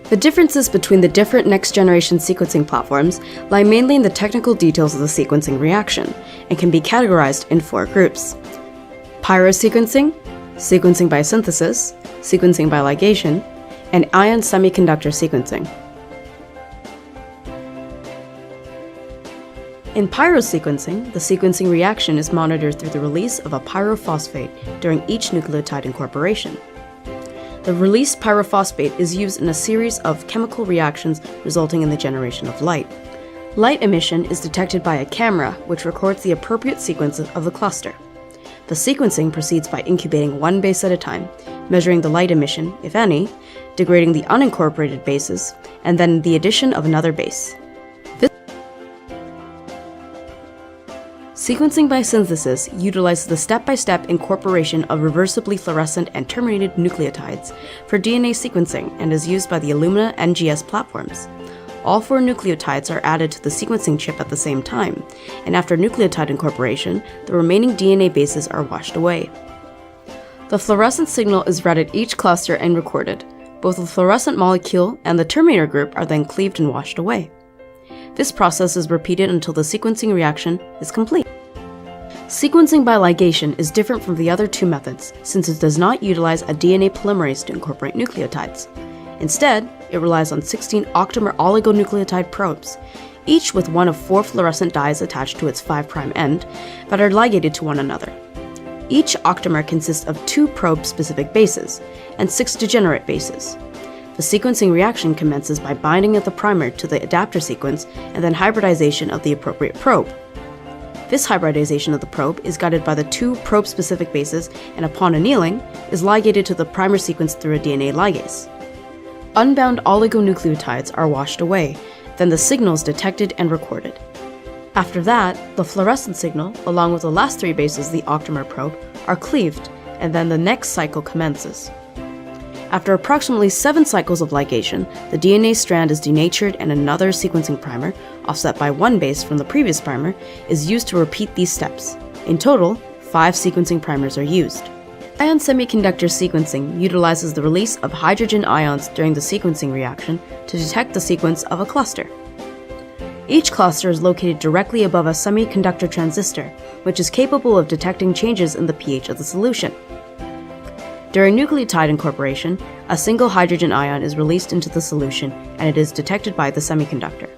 The differences between the different next-generation sequencing platforms lie mainly in the technical details of the sequencing reaction and can be categorized in 4 groups: pyrosequencing, sequencing by synthesis, sequencing by ligation, and ion semiconductor sequencing. In pyrosequencing, the sequencing reaction is monitored through the release of a pyrophosphate during each nucleotide incorporation. The released pyrophosphate is used in a series of chemical reactions resulting in the generation of light. Light emission is detected by a camera which records the appropriate sequence of the cluster. The sequencing proceeds by incubating one base at a time, measuring the light emission, if any, degrading the unincorporated bases, and then the addition of another base. Sequencing by synthesis utilizes the step-by-step incorporation of reversibly fluorescent and terminated nucleotides for DNA sequencing and is used by the Illumina NGS platforms. All 4 nucleotides are added to the sequencing chip at the same time, and after nucleotide incorporation, the remaining DNA bases are washed away. The fluorescent signal is read at each cluster and recorded. Both the fluorescent molecule and the terminator group are then cleaved and washed away. This process is repeated until the sequencing reaction is complete. Sequencing by ligation is different from the other 2 methods since it does not utilize a DNA polymerase to incorporate nucleotides. Instead, it relies on 16 octamer oligonucleotide probes, each with one of 4 fluorescent dyes attached to its 5' end that are ligated to one another. Each octamer consists of 2 probe-specific bases and 6 degenerate bases. The sequencing reaction commences by binding of the primer to the adapter sequence and then hybridization of the appropriate probe. This hybridization of the probe is guided by the 2 probe-specific bases and upon annealing, is ligated to the primer sequence through a DNA ligase. Unbound oligonucleotides are washed away, then the signal is detected and recorded. After that, the fluorescent signal, along with the last 3 bases of the octamer probe, are cleaved, and then the next cycle commences. After approximately 7 cycles of ligation, the DNA strand is denatured and another sequencing primer, offset by 1 base from the previous primer, is used to repeat these steps. In total, 5 sequencing primers are used. Ion semiconductor sequencing utilizes the release of hydrogen ions during the sequencing reaction to detect the sequence of a cluster. Each cluster is located directly above a semiconductor transistor, which is capable of detecting changes in the pH of the solution. During nucleotide incorporation, a single hydrogen ion is released into the solution and it is detected by the semiconductor.